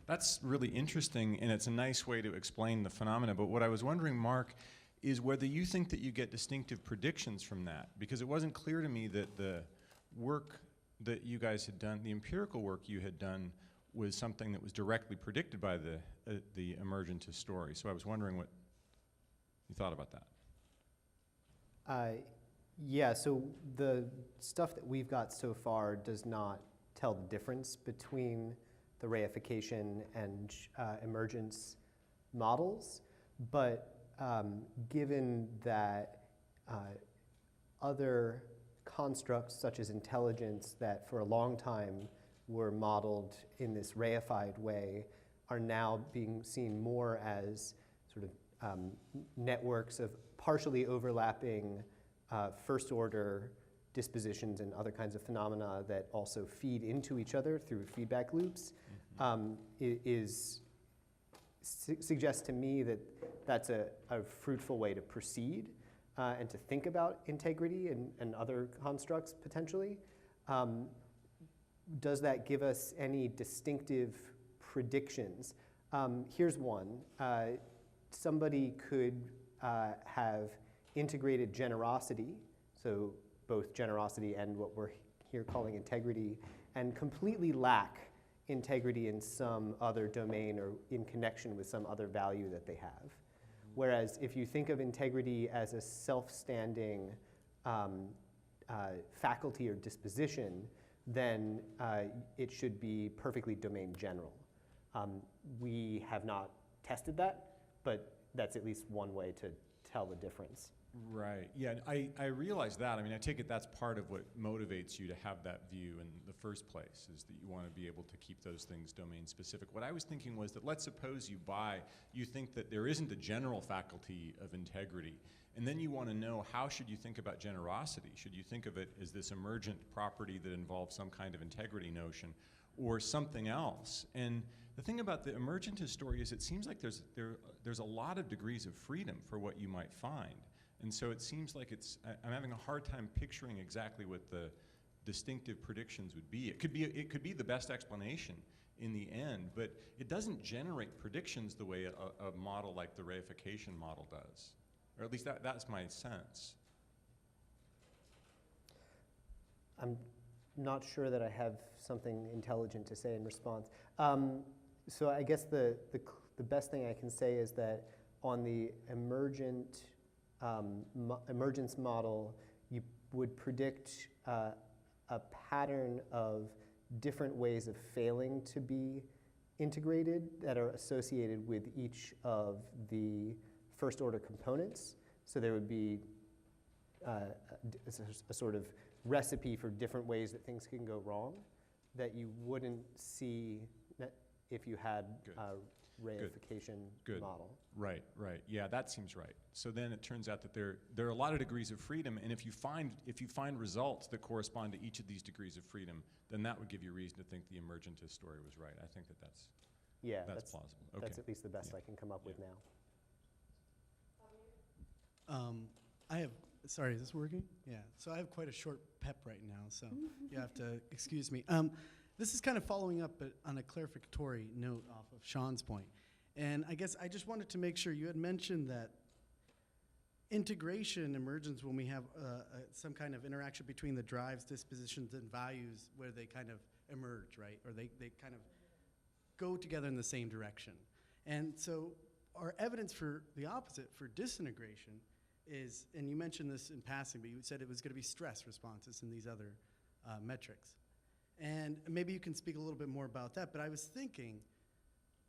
That's really interesting, and it's a nice way to explain the phenomena. But what I was wondering, Mark, is whether you think that you get distinctive predictions from that, because it wasn't clear to me that the work that you guys had done, the empirical work you had done, was something that was directly predicted by the emergentist story. So I was wondering what you thought about that. Yeah, so the stuff that we've got so far does not tell the difference between the reification and emergence models, but given that other constructs such as intelligence that for a long time were modeled in this reified way are now being seen more as sort of networks of partially overlapping first order dispositions and other kinds of phenomena that also feed into each other through feedback loops, suggests to me that that's a fruitful way to proceed and to think about integrity and other constructs potentially. Does that give us any distinctive predictions? Here's one. Somebody could have integrated generosity, so both generosity and what we're here calling integrity, and completely lack integrity in some other domain or in connection with some other value that they have. Whereas if you think of integrity as a self-standing faculty or disposition, then it should be perfectly domain general. We have not tested that, but that's at least one way to tell the difference. Right. Yeah, I realize that. I mean, I take it that's part of what motivates you to have that view in the first place, is that you want to be able to keep those things domain specific. What I was thinking was that let's suppose you think that there isn't a general faculty of integrity, and then you want to know, how should you think about generosity? Should you think of it as this emergent property that involves some kind of integrity notion, or something else? And the thing about the emergentist story is it seems like there's a lot of degrees of freedom for what you might find. And so it seems like I'm having a hard time picturing exactly what distinctive predictions would be. It could be the best explanation in the end, but it doesn't generate predictions the way a model like the reification model does. Or at least that's my sense. I'm not sure that I have something intelligent to say in response. So I guess the best thing I can say is that on the emergence model, you would predict a pattern of different ways of failing to be integrated that are associated with each of the first order components. So there would be a sort of recipe for different ways that things can go wrong that you wouldn't see if you had a reification model. Right. Yeah, that seems right. So then it turns out that there are a lot of degrees of freedom, and if you find results that correspond to each of these degrees of freedom, then that would give you reason to think the emergentist story was right. I think that's plausible. Okay. That's at least the best I can come up with now. Sorry, is this working? Yeah, so I have quite a short pep right now, so you have to excuse me. This is kind of following up on a clarificatory note off of Sean's point. And I guess I just wanted to make sure, you had mentioned that integration emerges when we have some kind of interaction between the drives, dispositions, and values where they kind of emerge, right? Or they kind of go together in the same direction. And so our evidence for the opposite, for disintegration, is, and you mentioned this in passing, but you said it was going to be stress responses in these other metrics. And maybe you can speak a little bit more about that, but I was thinking,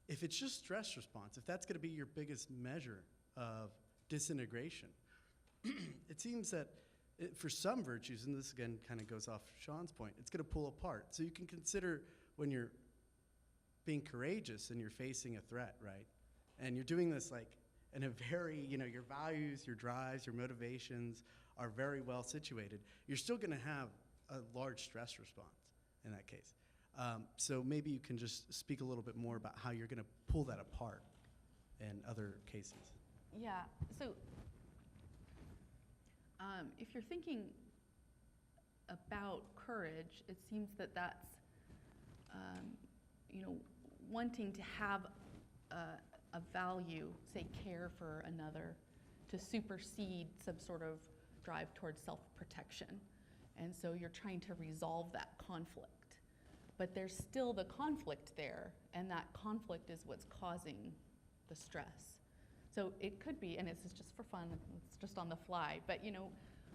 if it's just stress response, if that's going to be your biggest measure of disintegration, it seems that for some virtues, and this again kind of goes off Sean's point, it's going to pull apart. So you can consider when you're being courageous and you're facing a threat, right? And you're doing this like in a very, your values, your drives, your motivations are very well situated. You're still going to have a large stress response in that case. So maybe you can just speak a little bit more about how you're going to pull that apart in other cases. Yeah, so if you're thinking about courage, it seems that that's, wanting to have a value, say care for another, to supersede some sort of drive towards self-protection. And so you're trying to resolve that conflict. But there's still the conflict there, and that conflict is what's causing the stress. So it could be, and this is just for fun, it's just on the fly, but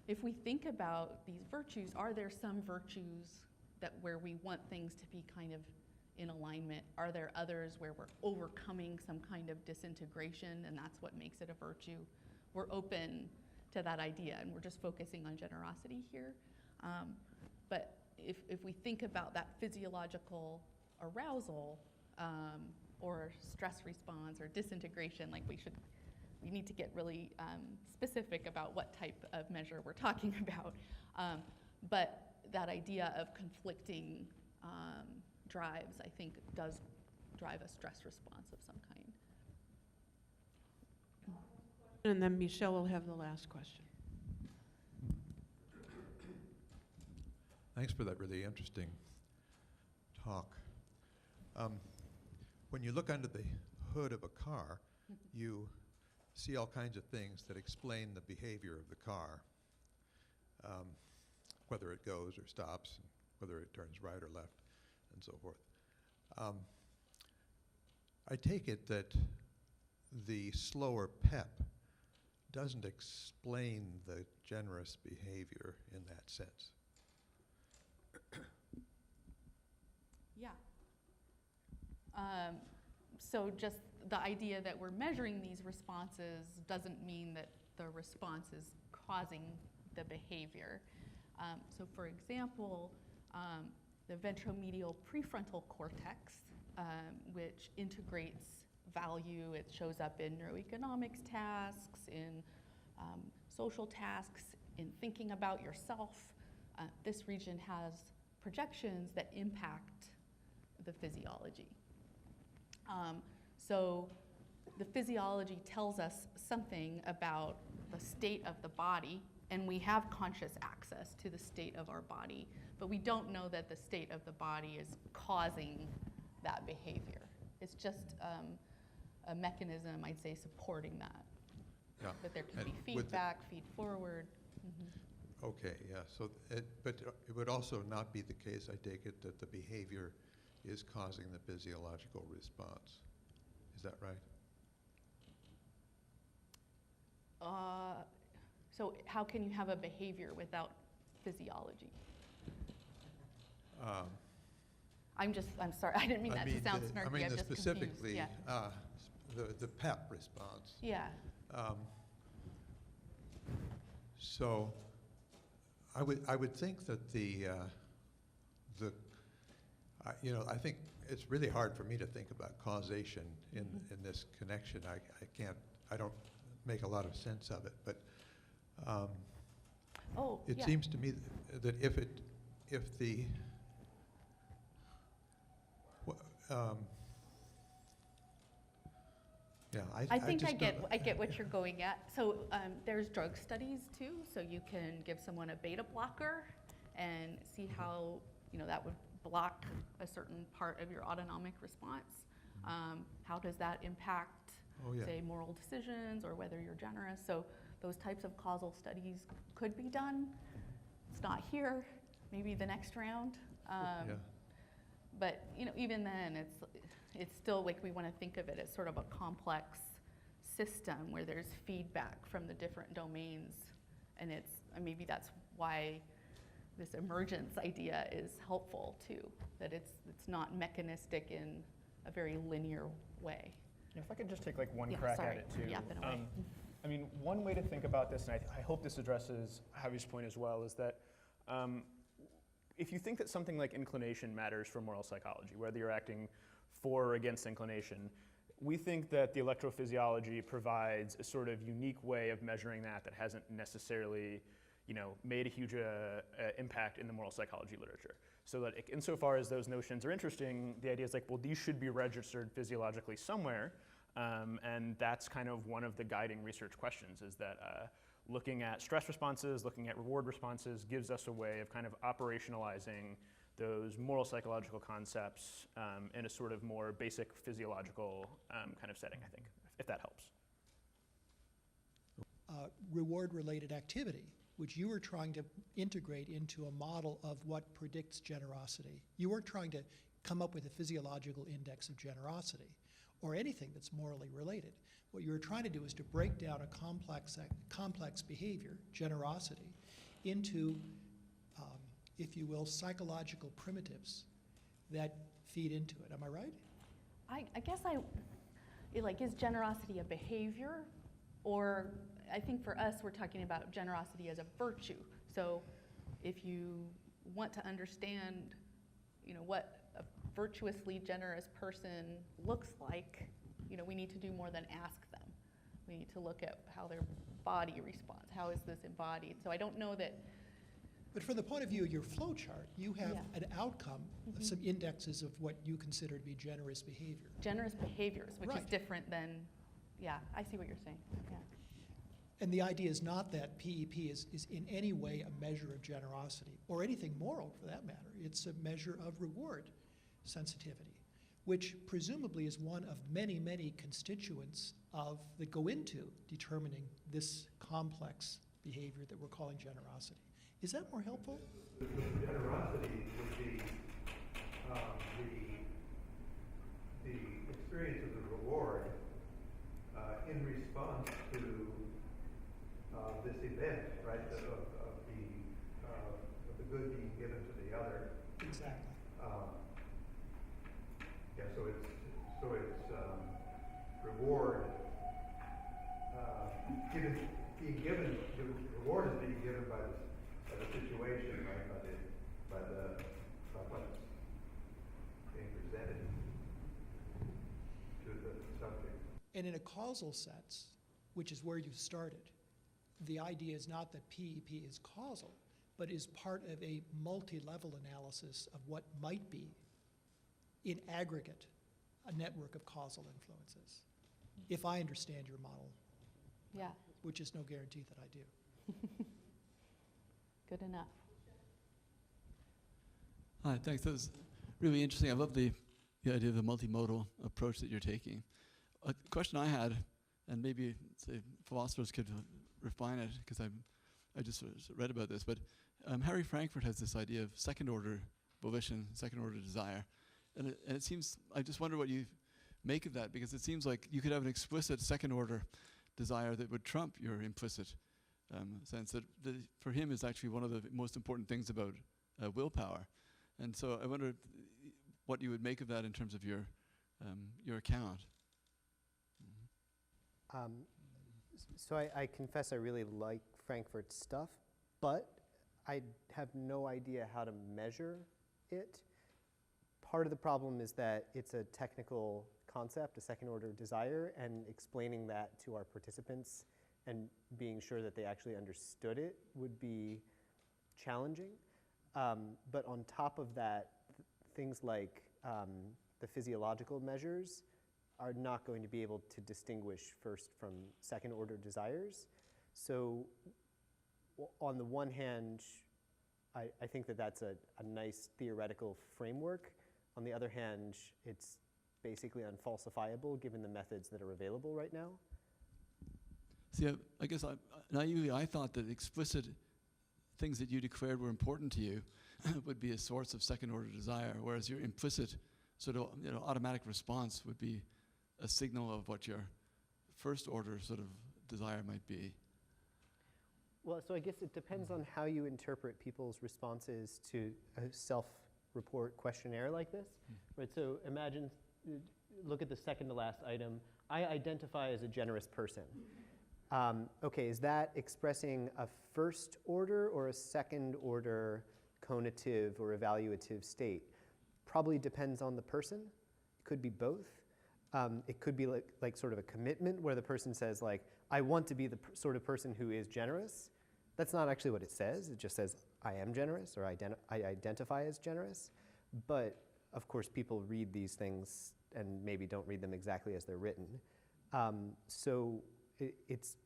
if we think about these virtues, are there some virtues that where we want things to be kind of in alignment? Are there others where we're overcoming some kind of disintegration and that's what makes it a virtue? We're open to that idea, and we're just focusing on generosity here. But if we think about that physiological arousal or stress response or disintegration, like we need to get really specific about what type of measure we're talking about. But that idea of conflicting drives, I think, does drive a stress response of some kind. And then Michelle will have the last question. Thanks for that really interesting talk. When you look under the hood of a car, you see all kinds of things that explain the behavior of the car, whether it goes or stops, whether it turns right or left, and so forth. I take it that the slower PEP doesn't explain the generous behavior in that sense. Yeah. So just the idea that we're measuring these responses doesn't mean that the response is causing the behavior. So for example, the ventromedial prefrontal cortex, which integrates value, it shows up in neuroeconomics tasks, in social tasks, in thinking about yourself. This region has projections that impact the physiology. So the physiology tells us something about the state of the body and we have conscious access to the state of our body, but we don't know that the state of the body is causing that behavior. It's just a mechanism, I'd say, supporting that. Yeah. But there can And be with the- feedback, feed forward. Okay, yeah, so, but it would also not be the case, I take it, that the behavior is causing the physiological response. Is that right? So how can you have a behavior without physiology? I'm sorry, I didn't mean that to sound snarky, I mean, I'm just confused. specifically, Yeah. the PEP response. Yeah. So I would think that I think it's really hard for me to think about causation in this connection. I don't make a lot of sense of it, but it yeah. seems to me that if the yeah, I think I just get what you're going at. So there's drug studies too. So you can give someone a beta blocker and see how that would block a certain part of your autonomic response. How does that impact, say, moral decisions or whether you're generous? So those types of causal studies could be done. It's not here. Maybe the next round. But even then, it's still like we want to think of it as sort of a complex system where there's feedback from the different domains, and maybe that's why this emergence idea is helpful too. That it's not mechanistic in a very linear way. If I could just take like one crack at it too. Yapping away. I mean, one way to think about this, and I hope this addresses Javi's point as well, is that if you think that something like inclination matters for moral psychology, whether you're acting for or against inclination, we think that the electrophysiology provides a sort of unique way of measuring that hasn't necessarily made a huge impact in the moral psychology literature. So that insofar as those notions are interesting, the idea is like, well, these should be registered physiologically somewhere, and that's kind of one of the guiding research questions, is that looking at stress responses, looking at reward responses gives us a way of kind of operationalizing those moral psychological concepts in a sort of more basic physiological kind of setting, I think, if that helps. Reward-related activity, which you were trying to integrate into a model of what predicts generosity. You weren't trying to come up with a physiological index of generosity or anything that's morally related. What you were trying to do is to break down a complex behavior, generosity, into, if you will, psychological primitives that feed into it. Am I right? I guess is generosity a behavior? Or I think for us, we're talking about generosity as a virtue. So if you want to understand, what a virtuously generous person looks like, we need to do more than ask them. We need to look at how their body responds. How is this embodied? So I don't know that. But from the point of view of your flow chart, you have an outcome of some indexes of what you consider to be generous behavior. Generous behaviors, which is Right. different than, I see what you're saying. Yeah. And the idea is not that PEP is in any way a measure of generosity, or anything moral for that matter. It's a measure of reward sensitivity, which presumably is one of many, many constituents that go into determining this complex behavior that we're calling generosity. Is that more helpful? The generosity would be the experience of the reward in response to this event, right? Of the good being given to the other. Exactly. So it's reward being given. The reward is being given by the situation, right? By what's being presented to the subject. And in a causal sense, which is where you started, the idea is not that PEP is causal, but is part of a multi-level analysis of what might be, in aggregate, a network of causal influences. If I understand your model, Yeah. which is no guarantee that I do. good enough. Hi, thanks. That was really interesting. I love the idea of the multimodal approach that you're taking. A question I had, and maybe say philosophers could refine it, because I just sort of read about this, but Harry Frankfurt has this idea of second-order volition, second-order desire, and it seems, I just wonder what you make of that, because it seems like you could have an explicit second-order desire that would trump your implicit sense that for him is actually one of the most important things about willpower. And so I wonder what you would make of that in terms of your account. So I confess I really like Frankfurt's stuff, but I have no idea how to measure it. Part of the problem is that it's a technical concept, a second-order desire, and explaining that to our participants and being sure that they actually understood it would be challenging. But on top of that, things like the physiological measures are not going to be able to distinguish first from second-order desires. So on the one hand, I think that that's a nice theoretical framework. On the other hand, it's basically unfalsifiable given the methods that are available right now. See, I guess naively I thought that explicit things that you declared were important to you would be a source of second-order desire, whereas your implicit sort of automatic response would be a signal of what your first-order sort of desire might be. Well, so I guess it depends on how you interpret people's responses to a self-report questionnaire like this, right? So imagine, look at the second to last item. I identify as a generous person. Okay, is that expressing a first order or a second order conative or evaluative state? Probably depends on the person. It could be both. It could be like sort of a commitment where the person says like, I want to be the sort of person who is generous. That's not actually what it says. It just says, I am generous, or I identify as generous. But of course, people read these things and maybe don't read them exactly as they're written. So it's,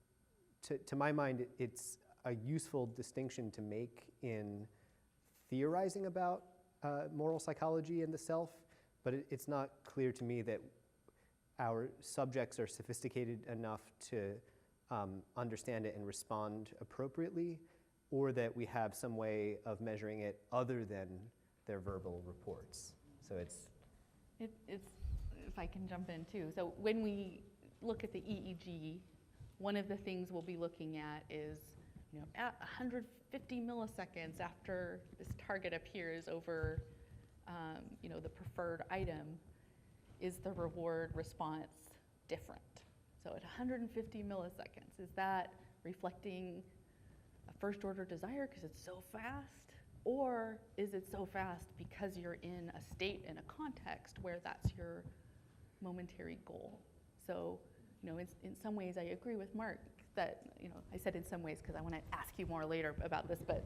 to my mind, it's a useful distinction to make in theorizing about moral psychology and the self, but it's not clear to me that our subjects are sophisticated enough to understand it and respond appropriately, or that we have some way of measuring it other than their verbal reports. So it's, if I can jump in too. So when we look at the EEG, one of the things we'll be looking at is, at 150 milliseconds after this target appears over, the preferred item, is the reward response different? So at 150 milliseconds, is that reflecting a first-order desire because it's so fast? Or is it so fast because you're in a state, in a context where that's your momentary goal? So, in some ways I agree with Mark that, I said in some ways because I want to ask you more later about this, but,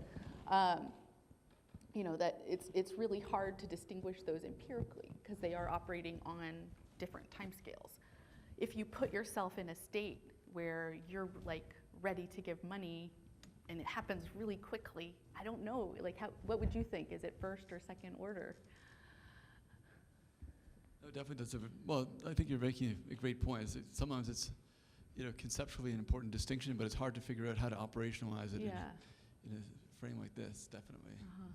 that it's really hard to distinguish those empirically because they are operating on different timescales. If you put yourself in a state where you're like ready to give money and it happens really quickly, I don't know, what would you think? Is it first or second order? No, definitely that's well, I think you're making a great point. Sometimes it's, conceptually an important distinction, but it's hard to figure out how to operationalize it in a frame like this, definitely. Uh-huh.